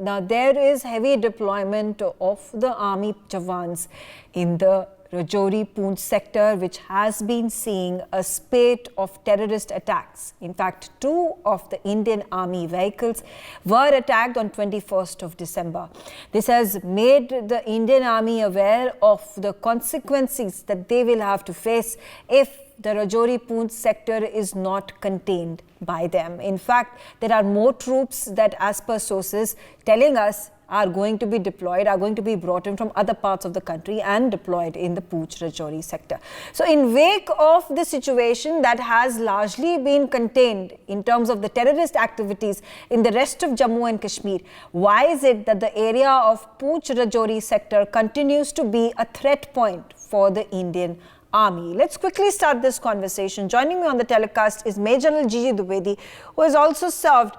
Now, there is heavy deployment of the army jawans in the Rajouri-Poonch sector, which has been seeing a spate of terrorist attacks. In fact, 2 of the Indian Army vehicles were attacked on 21st of December. This has made the Indian Army aware of the consequences that they will have to face if the Rajouri-Poonch sector is not contained by them. In fact, there are more troops that, as per sources telling us, are going to be deployed, are going to be brought in from other parts of the country and deployed in the Poonch-Rajouri sector. So in wake of the situation that has largely been contained in terms of the terrorist activities in the rest of Jammu and Kashmir, why is it that the area of Poonch-Rajouri sector continues to be a threat point for the Indian Army? Let's quickly start this conversation. Joining me on the telecast is Major General Gigi Dwivedi, who has also served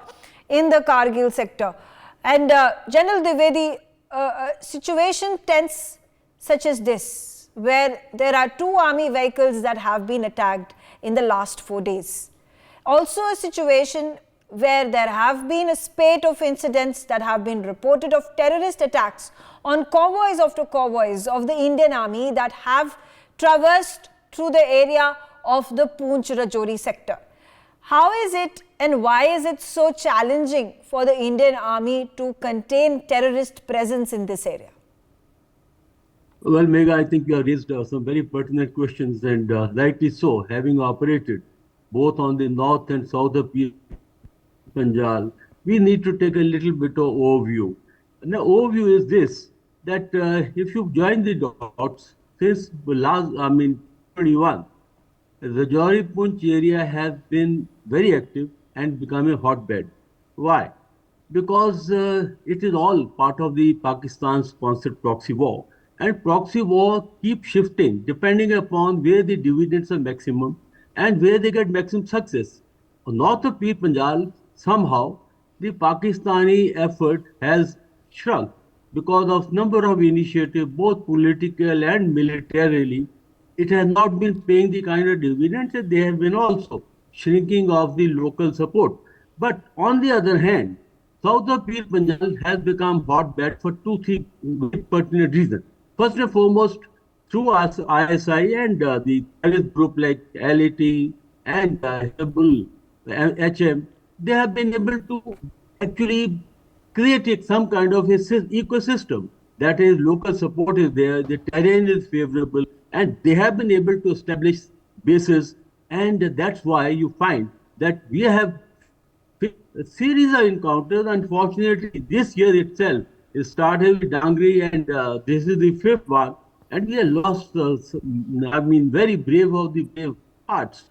in the Kargil sector. And General Dwivedi, situation tense such as this, where there are 2 army vehicles that have been attacked in the last 4 days. Also a situation where there have been a spate of incidents that have been reported of terrorist attacks on convoys after convoys of the Indian Army that have traversed through the area of the Poonch-Rajouri sector. How is it and why is it so challenging for the Indian Army to contain terrorist presence in this area? Well, Megha, I think you have raised some very pertinent questions, and rightly so. Having operated both on the north and south of Punjab, we need to take a little bit of overview. And the overview is this, that if you join the dots, since last, 21, the Rajouri-Poonch area has been very active and become a hotbed. Why? Because it is all part of the Pakistan-sponsored proxy war. And proxy war keeps shifting depending upon where the dividends are maximum and where they get maximum success. North of Pir Panjal, somehow, the Pakistani effort has shrunk because of number of initiatives, both political and militarily. It has not been paying the kind of dividends that they have been also shrinking of the local support. But on the other hand, south of Pir Panjal has become hotbed for 2-3 pertinent reasons. First and foremost, through ISI and the terrorist group like LAT and Hezbollah, HM, they have been able to actually create some kind of a ecosystem. That is, local support is there, the terrain is favorable, and they have been able to establish bases, and that's why you find that we have a series of encounters. Unfortunately, this year itself, it started with Dangri, and this is the 5th one, and we have lost, very brave of the brave hearts.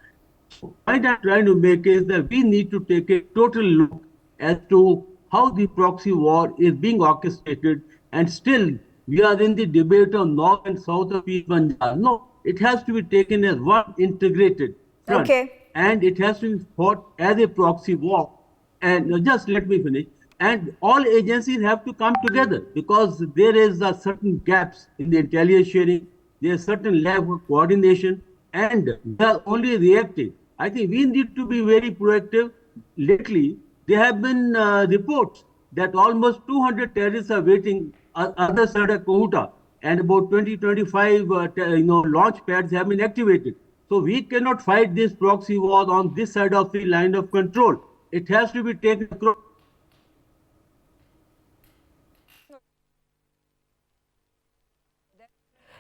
So, what I'm trying to make is that we need to take a total look as to how the proxy war is being orchestrated, and still we are in the debate of north and south of East Punjab. No, it has to be taken as one integrated front. Okay. And it has to be fought as a proxy war. And just let me finish. And all agencies have to come together because there is certain gaps in the intelligence sharing. There is certain lack of coordination, and they are only reacting. I think we need to be very proactive. Lately, there have been reports that almost 200 terrorists are waiting other side of Kahuta, and about 20-25 launch pads have been activated. So we cannot fight this proxy war on this side of the line of control. It has to be taken across.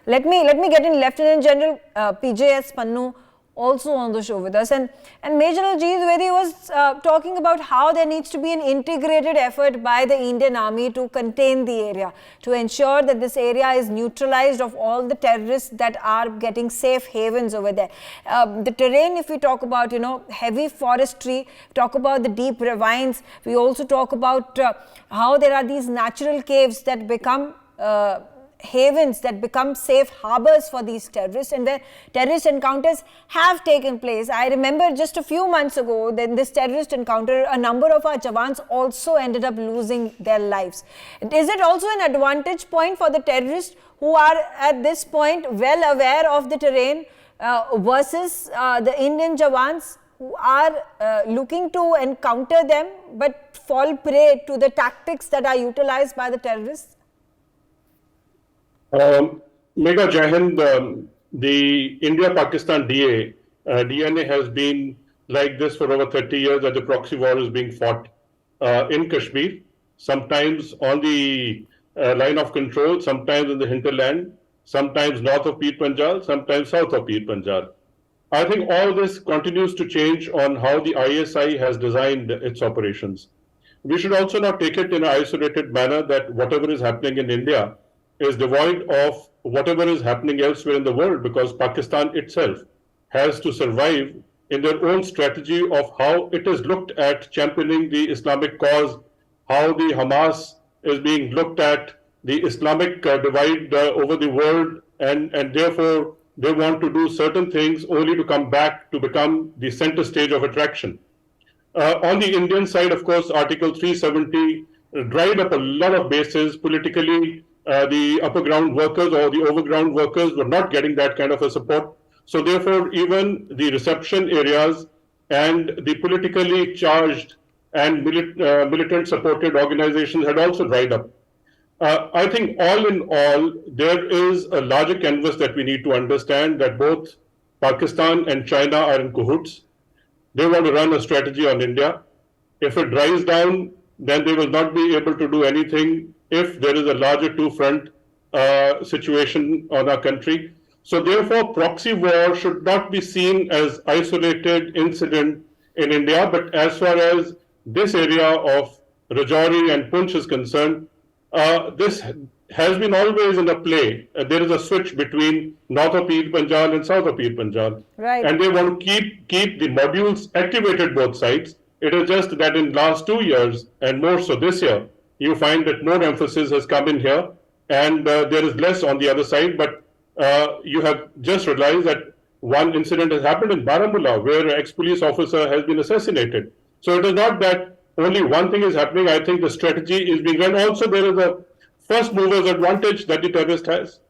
Let me get in Lieutenant General PJS Pannu also on the show with us, and Major General Gigi Dwivedi was talking about how there needs to be an integrated effort by the Indian Army to contain the area, to ensure that this area is neutralized of all the terrorists that are getting safe havens over there. The terrain, if we talk about, heavy forestry, talk about the deep ravines, we also talk about how there are these natural caves that become havens, that become safe harbors for these terrorists, and where terrorist encounters have taken place. I remember just a few months ago, then this terrorist encounter, a number of our Jawans also ended up losing their lives. Is it also an advantage point for the terrorists who are at this point well aware of the terrain versus the Indian Jawans who are looking to encounter them but fall prey to the tactics that are utilized by the terrorists? Mega Jai Hind, the India-Pakistan DNA has been like this for over 30 years, that the proxy war is being fought in Kashmir, sometimes on the line of control, sometimes in the hinterland, sometimes north of Pir Panjal, sometimes south of Pir Panjal. I think all this continues to change on how the ISI has designed its operations. We should also not take it in an isolated manner that whatever is happening in India is devoid of whatever is happening elsewhere in the world, because Pakistan itself has to survive in their own strategy of how it is looked at championing the Islamic cause, how the Hamas is being looked at, the Islamic divide over the world, and therefore they want to do certain things only to come back to become the center stage of attraction. On the Indian side, of course, Article 370 dried up a lot of bases politically. The upper ground workers or the overground workers were not getting that kind of a support. So therefore, even the reception areas and the politically charged and militant supported organizations had also dried up. I think all in all, there is a larger canvas that we need to understand, that both Pakistan and China are in cahoots. They want to run a strategy on India. If it dries down, then they will not be able to do anything if there is a larger two-front situation on our country. So therefore, proxy war should not be seen as isolated incident in India, but as far as this area of Rajouri and Poonch is concerned, this has been always in a play. There is a switch between north of Pir Panjal and south of Pir Panjal. Right. And they want to keep the modules activated both sides. It is just that in last 2 years, and more so this year, you find that more emphasis has come in here, and there is less on the other side. But you have just realized that one incident has happened in Baramulla, where an ex-police officer has been assassinated. So it is not that only one thing is happening. I think the strategy is being run. Also, there is a first mover's advantage that the terrorist has.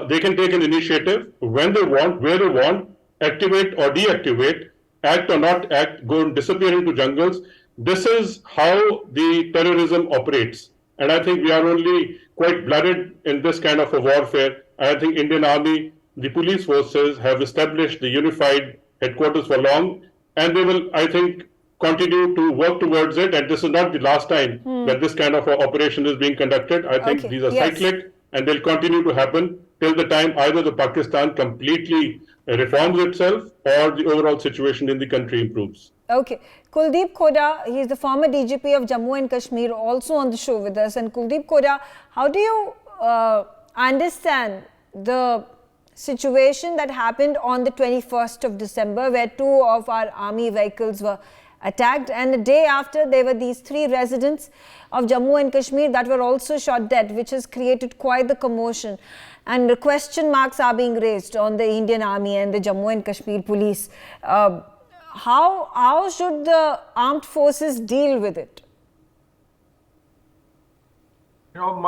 They can take an initiative when they want, where they want, activate or deactivate, act or not act, go and disappear into jungles. This is how the terrorism operates. And I think we are only quite blooded in this kind of a warfare. I think Indian Army, the police forces have established the unified headquarters for long, and they will, I think, continue to work towards it. And this is not the last time that this kind of operation is being conducted. I think these are cyclic, and they'll continue to happen till the time either the Pakistan completely reforms itself or the overall situation in the country improves. Okay. Kuldeep Khoda, he is the former DGP of Jammu and Kashmir, also on the show with us. And Kuldeep Khoda, how do you understand the situation that happened on the 21st of December, where 2 of our army vehicles were attacked, and the day after there were these 3 residents of Jammu and Kashmir that were also shot dead, which has created quite the commotion, and the question marks are being raised on the Indian Army and the Jammu and Kashmir police. How should the armed forces deal with it? You know,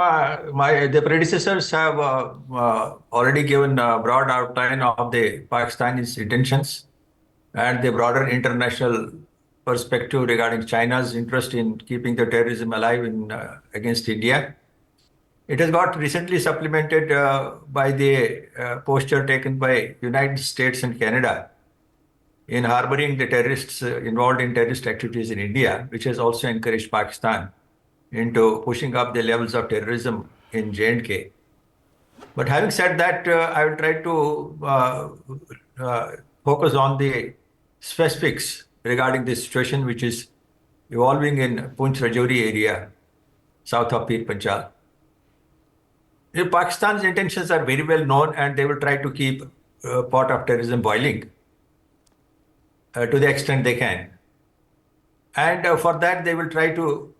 the predecessors have already given a broad outline of the Pakistani's intentions and the broader international perspective regarding China's interest in keeping the terrorism alive against India. It has got recently supplemented by the posture taken by United States and Canada in harboring the terrorists involved in terrorist activities in India, which has also encouraged Pakistan into pushing up the levels of terrorism in J&K. But having said that, I will try to focus on the specifics regarding the situation which is evolving in Poonch Rajouri area, south of Pir Panjal. Pakistan's intentions are very well known, and they will try to keep pot of terrorism boiling to the extent they can. And for that, they will try to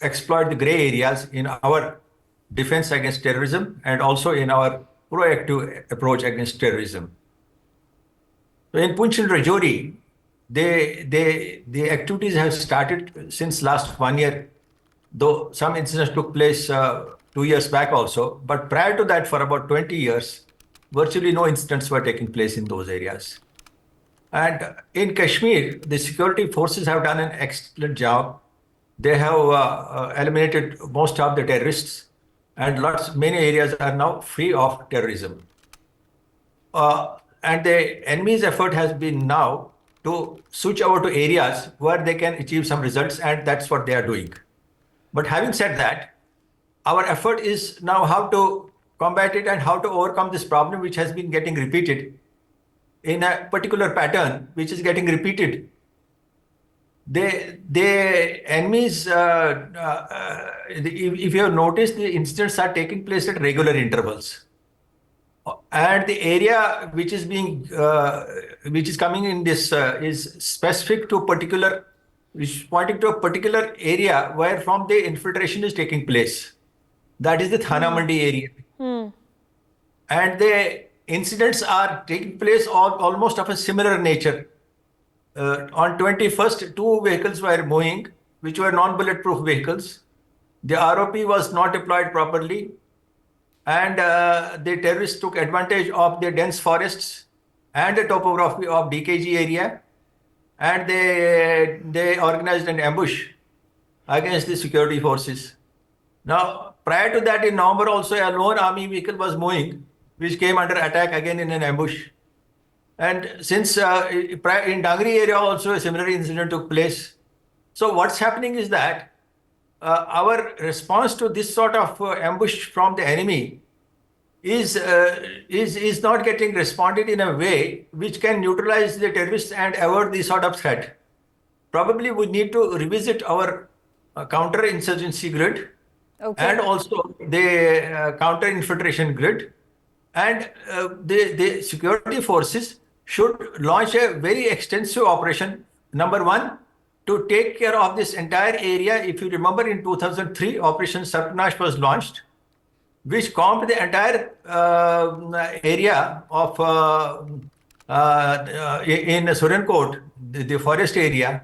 exploit the gray areas in our defense against terrorism and also in our proactive approach against terrorism. So in Poonch and Rajouri, the activities have started since last 1 year, though some incidents took place 2 years back also. But prior to that, for about 20 years, virtually no incidents were taking place in those areas. And in Kashmir, the security forces have done an excellent job. They have eliminated most of the terrorists, and many areas are now free of terrorism. And the enemy's effort has been now to switch over to areas where they can achieve some results, and that's what they are doing. But having said that, our effort is now how to combat it and how to overcome this problem, which has been getting repeated in a particular pattern, which is getting repeated. The enemies, if you have noticed, the incidents are taking place at regular intervals. And the area which is coming in this is specific to a particular, which is pointing to a particular area where from the infiltration is taking place. That is the Thana Mandi area. And the incidents are taking place almost of a similar nature. On 21st, 2 vehicles were moving, which were non-bulletproof vehicles. The ROP was not deployed properly. And the terrorists took advantage of the dense forests and the topography of DKG area, and they organized an ambush against the security forces. Now, prior to that, in November also, a lone army vehicle was moving, which came under attack again in an ambush. And since in Dangri area also a similar incident took place. So what's happening is that our response to this sort of ambush from the enemy is not getting responded in a way which can neutralize the terrorists and avert this sort of threat. Probably we need to revisit our counter-insurgency grid and also the counter-infiltration grid. And the security forces should launch a very extensive operation. Number one, to take care of this entire area. If you remember, in 2003, Operation Sarpnash was launched, which combed the entire area of in Surenkot, the forest area,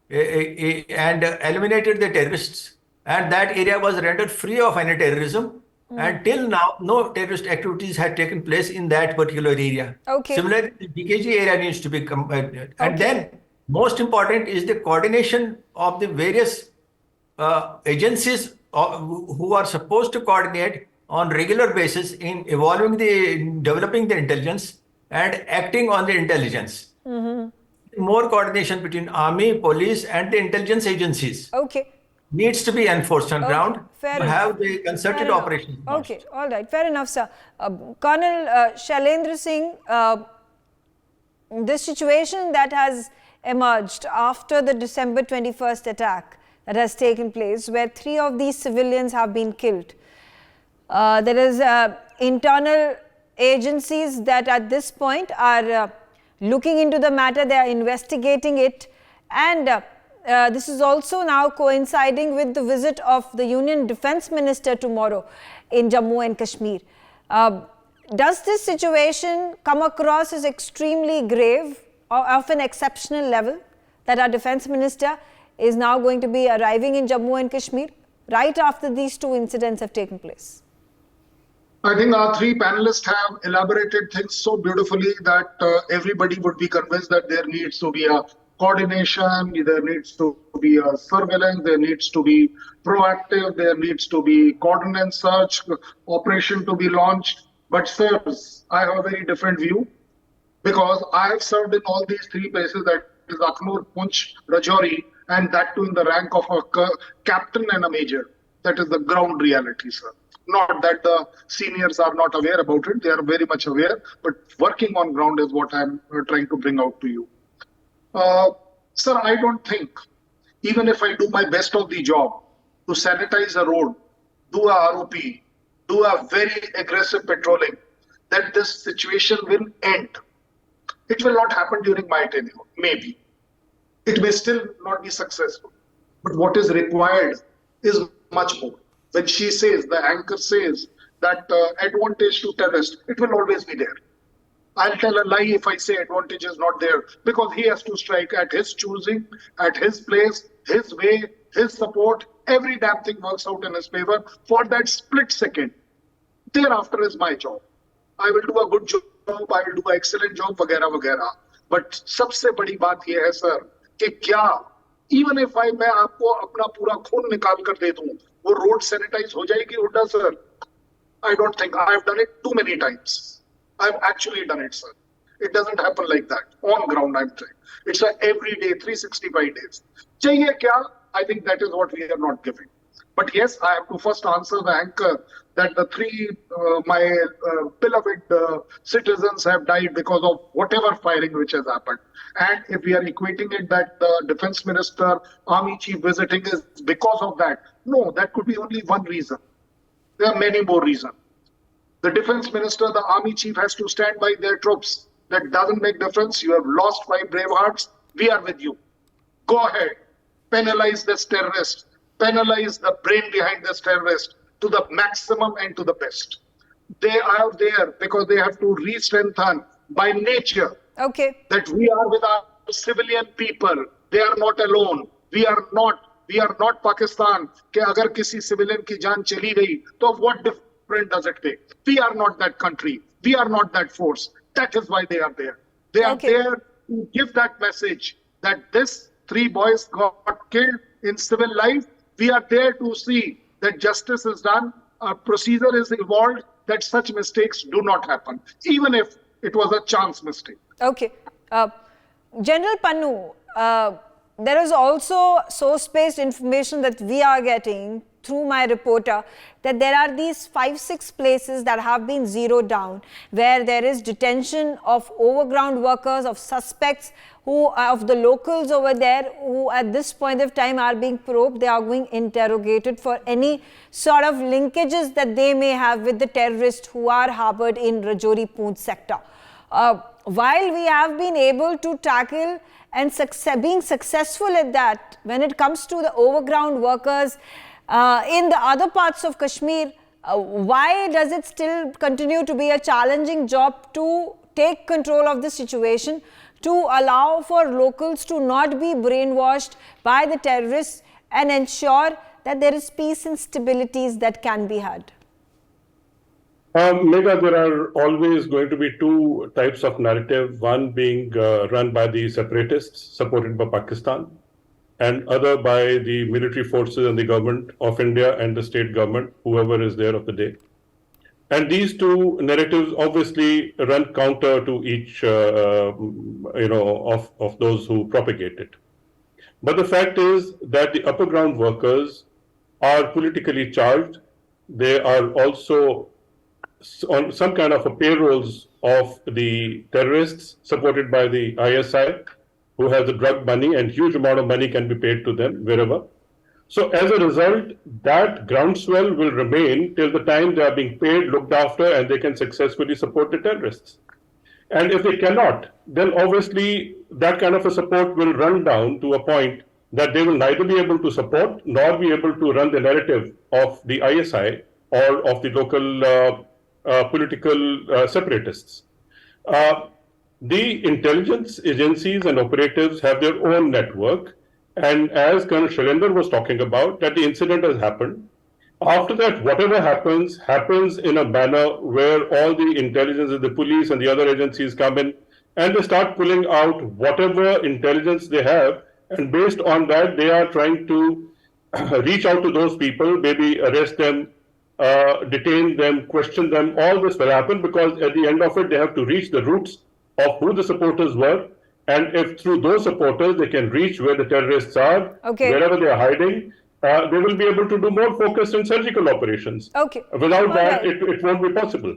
and eliminated the terrorists. And that area was rendered free of any terrorism. And till now, no terrorist activities had taken place in that particular area. Similarly, the DKG area needs to be and then most important is the coordination of the various agencies who are supposed to coordinate on regular basis in developing the intelligence and acting on the intelligence. More coordination between army, police, and the intelligence agencies needs to be enforced on ground to have the concerted operations. Okay, all right, fair enough, sir. Colonel Shailendra Singh, this situation that has emerged after the December 21st attack that has taken place, where 3 of these civilians have been killed. There is internal agencies that at this point are looking into the matter, they are investigating it, and this is also now coinciding with the visit of the Union Defence Minister tomorrow in Jammu and Kashmir. Does this situation come across as extremely grave or of an exceptional level, that our Defence Minister is now going to be arriving in Jammu and Kashmir right after these 2 incidents have taken place? I think our 3 panelists have elaborated things so beautifully that everybody would be convinced that there needs to be a coordination, there needs to be a surveillance, there needs to be proactive, there needs to be coordinate search operation to be launched. But sirs, I have a very different view, because I have served in all these 3 places, that is Akhnur, Punch, Rajouri, and that too in the rank of a captain and a major. That is the ground reality, sir. Not that the seniors are not aware about it, they are very much aware, but working on ground is what I am trying to bring out to you. Sir, I don't think, even if I do my best of the job to sanitize a road, do a ROP, do a very aggressive patrolling, that this situation will end. It will not happen during my tenure, maybe. It may still not be successful. But what is required is much more. When she says, the anchor says that advantage to terrorists, it will always be there. I'll tell a lie if I say advantage is not there, because he has to strike at his choosing, at his place, his way, his support. Every damn thing works out in his favor for that split second. Thereafter is my job. I will do a good job, I will do an excellent job, vagera, vagera. But सबसे बड़ी बात यह है sir कि क्या even if मैं आपको अपना पूरा खून निकाल कर दे दूं, वो रोड सैनिटाइज हो जाएगी Hooda sir? I don't think I have done it too many times. I've actually done it, sir. It doesn't happen like that. On ground, I'm saying. It's a everyday, 365 days. Chahiye kya? I think that is what we are not giving. But yes, I have to first answer the anchor that the my beloved citizens have died because of whatever firing which has happened. And if we are equating it that the defense minister, army chief visiting is because of that, no, that could be only one reason. There are many more reasons. The defense minister, the army chief has to stand by their troops. That doesn't make difference. You have lost 5 brave hearts. We are with you. Go ahead. Penalize this terrorist. Penalize the brain behind this terrorist to the maximum and to the best. They are there because they have to re-strengthen by nature. Okay. That we are with our civilian people. They are not alone. We are not Pakistan. कि अगर किसी civilian की जान चली गई, तो what difference does it make? We are not that country. We are not that force. That is why they are there. They are there to give that message that this 3 boys got killed in civil life. We are there to see that justice is done, a procedure is evolved, that such mistakes do not happen, even if it was a chance mistake. Okay. General Pannu, there is also source-based information that we are getting through my reporter that there are these 5-6 places that have been zeroed down where there is detention of overground workers, of suspects of the locals over there who at this point of time are being probed. They are being interrogated for any sort of linkages that they may have with the terrorists who are harbored in Rajouri Poonch sector. While we have been able to tackle and being successful at that, when it comes to the overground workers in the other parts of Kashmir, why does it still continue to be a challenging job to take control of the situation, to allow for locals to not be brainwashed by the terrorists and ensure that there is peace and stabilities that can be had? Megha, there are always going to be 2 types of narrative, one being run by the separatists supported by Pakistan, and other by the military forces and the government of India and the state government, whoever is there of the day. And these 2 narratives obviously run counter to each, of those who propagate it. But the fact is that the upper ground workers are politically charged. They are also on some kind of a payrolls of the terrorists supported by the ISI, who have the drug money, and huge amount of money can be paid to them wherever. So as a result, that groundswell will remain till the time they are being paid, looked after, and they can successfully support the terrorists. And if they cannot, then obviously that kind of a support will run down to a point that they will neither be able to support nor be able to run the narrative of the ISI or of the local political separatists. The intelligence agencies and operatives have their own network, and as Colonel Shailendra was talking about, that the incident has happened. After that, whatever happens in a manner where all the intelligence of the police and the other agencies come in, and they start pulling out whatever intelligence they have, and based on that, they are trying to reach out to those people, maybe arrest them, detain them, question them. All this will happen because at the end of it, they have to reach the roots of who the supporters were, and if through those supporters they can reach where the terrorists are, wherever they are hiding, they will be able to do more focused and surgical operations. Without that, it won't be possible.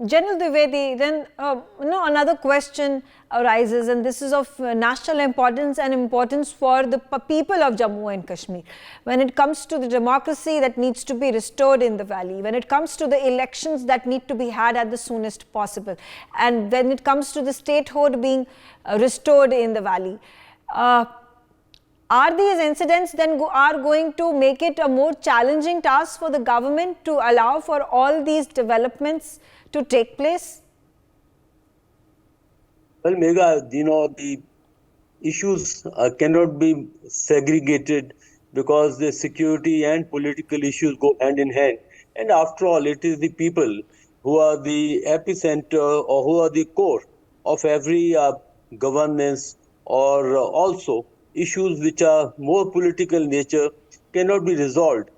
General Dwivedi, then another question arises, and this is of national importance and importance for the people of Jammu and Kashmir. When it comes to the democracy that needs to be restored in the valley, when it comes to the elections that need to be had at the soonest possible, and when it comes to the statehood being restored in the valley, are these incidents then are going to make it a more challenging task for the government to allow for all these developments to take place? Well, Megha, the issues cannot be segregated because the security and political issues go hand in hand. And after all, it is the people who are the epicenter or who are the core of every governance, or also issues which are more political nature cannot be resolved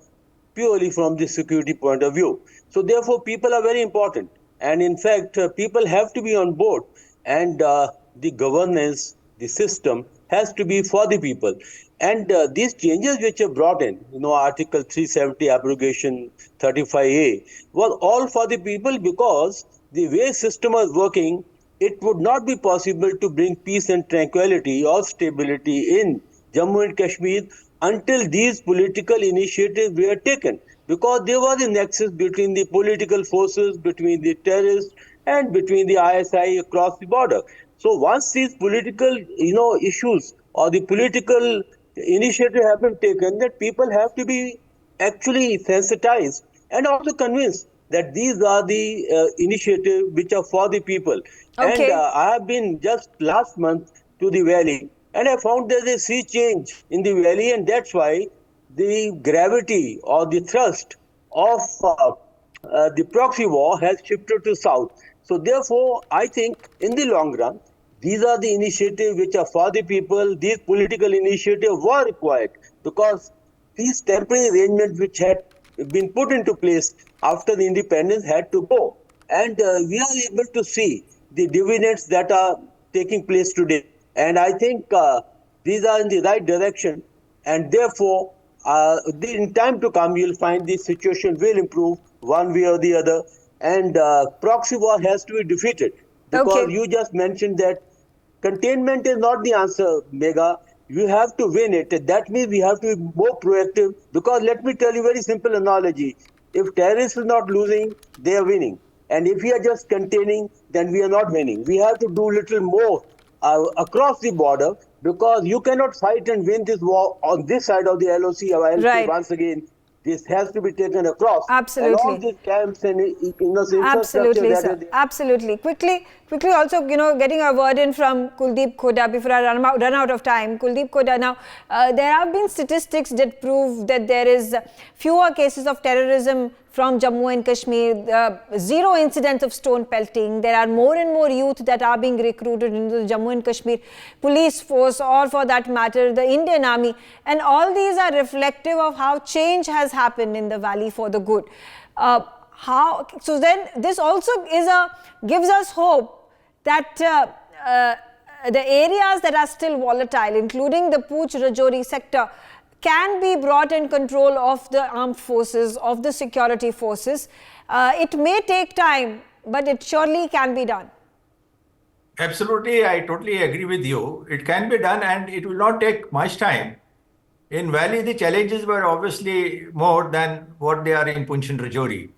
purely from the security point of view. So therefore, people are very important. And in fact, people have to be on board. And the governance, the system has to be for the people. And these changes which are brought in, Article 370 abrogation 35A, were all for the people because the way system was working, it would not be possible to bring peace and tranquility or stability in Jammu and Kashmir until these political initiatives were taken, because there was a nexus between the political forces, between the terrorists, and between the ISI across the border. So once these political, issues or the political initiative have been taken, that people have to be actually sensitized and also convinced that these are the initiatives which are for the people. And Okay. I have been just last month to the valley, and I found there's a sea change in the valley, and that's why the gravity or the thrust of the proxy war has shifted to south. So therefore, I think in the long run, these are the initiatives which are for the people. These political initiatives were required because these temporary arrangements which had been put into place after the independence had to go. And we are able to see the dividends that are taking place today. And I think these are in the right direction. And therefore, in time to come, you'll find the situation will improve one way or the other. And proxy war has to be defeated. Because Okay. you just mentioned that containment is not the answer, Mega. You have to win it. That means we have to be more proactive. Because let me tell you a very simple analogy. If terrorists are not losing, they are winning. And if we are just containing, then we are not winning. We have to do little more across the border, because you cannot fight and win this war on this side of the LOC. I'll say Right. once again, this has to be taken across. And all Absolutely. these camps and infrastructure Absolutely, that are sir. there. Absolutely. Quickly, also, getting a word in from Kuldeep Khoda before I run out of time. Kuldeep Khoda, now, there have been statistics that prove that there is fewer cases of terrorism from Jammu and Kashmir, zero incidents of stone pelting. There are more and more youth that are being recruited into the Jammu and Kashmir police force, or for that matter, the Indian Army. And all these are reflective of how change has happened in the valley for the good. So then this also gives us hope that the areas that are still volatile, including the Pooch Rajouri sector, can be brought in control of the armed forces, of the security forces. It may take time, but it surely can be done. Absolutely, I totally agree with you. It can be done and it will not take much time. In Valley, the challenges were obviously more than what they are in Poonch and Rajouri.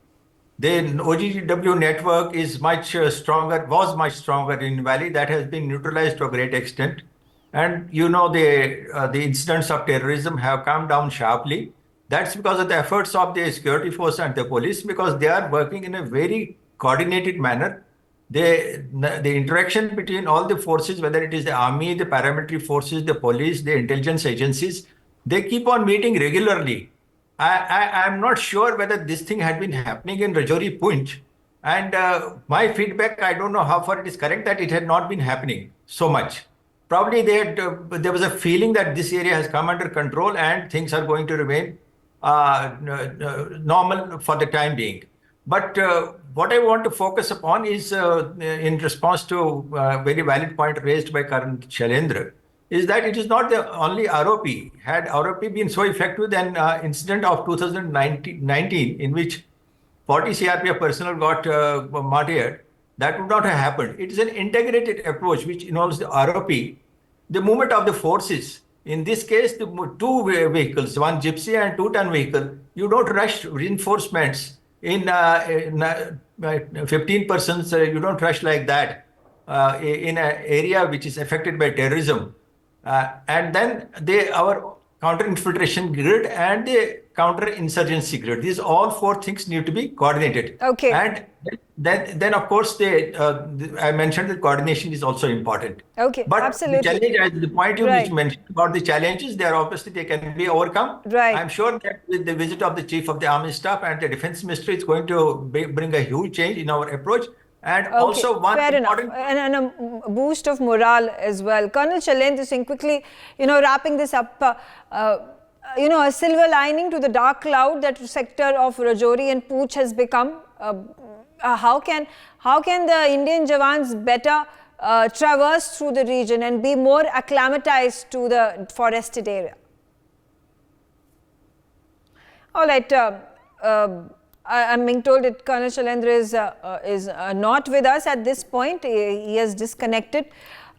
The OGW network is much stronger, was much stronger in Valley. That has been neutralized to a great extent. And the incidents of terrorism have come down sharply. That's because of the efforts of the security force and the police, because they are working in a very coordinated manner. The interaction between all the forces, whether it is the army, the paramilitary forces, the police, the intelligence agencies, they keep on meeting regularly. I'm not sure whether this thing had been happening in Rajouri Poonch. And my feedback, I don't know how far it is correct, that it had not been happening so much. Probably there was a feeling that this area has come under control and things are going to remain normal for the time being. But what I want to focus upon is, in response to a very valid point raised by Karan Shailendra, is that it is not the only ROP. Had ROP been so effective, then incident of 2019 in which 40 CRPF personnel got martyred, that would not have happened. It is an integrated approach which involves the ROP, the movement of the forces. In this case, the two vehicles, one gypsy and 2-ton vehicle, you don't rush reinforcements in 15 persons, you don't rush like that in an area which is affected by terrorism. And then our counter-infiltration grid and the counter-insurgency grid. These all four things need to be coordinated. Okay. And then of course, I mentioned that coordination is also important. Okay, But absolutely. the challenge, the point you Right. mentioned about the challenges, they can be overcome. Right. I'm sure that with the visit of the Chief of the Army Staff and the Defense Ministry, it's going to bring a huge change in our approach. And also one fair important... enough. And a boost of morale as well. Colonel Shailendra Singh, quickly, wrapping this up, a silver lining to the dark cloud that sector of Rajouri and Pooch has become. How can the Indian Jawans better traverse through the region and be more acclimatized to the forested area? All right. I'm being told that Colonel Shailendra is not with us at this point. He has disconnected.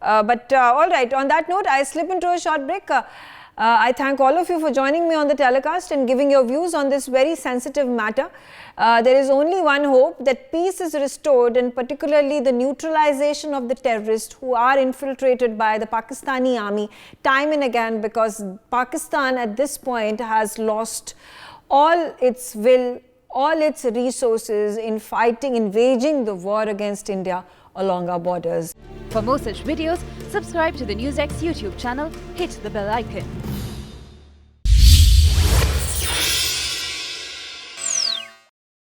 But all right, on that note, I slip into a short break. I thank all of you for joining me on the telecast and giving your views on this very sensitive matter. There is only one hope, that peace is restored, and particularly the neutralization of the terrorists who are infiltrated by the Pakistani army time and again, because Pakistan at this point has lost all its will, all its resources in waging the war against India along our borders. For more such videos, subscribe to the NewsX YouTube channel, hit the bell icon.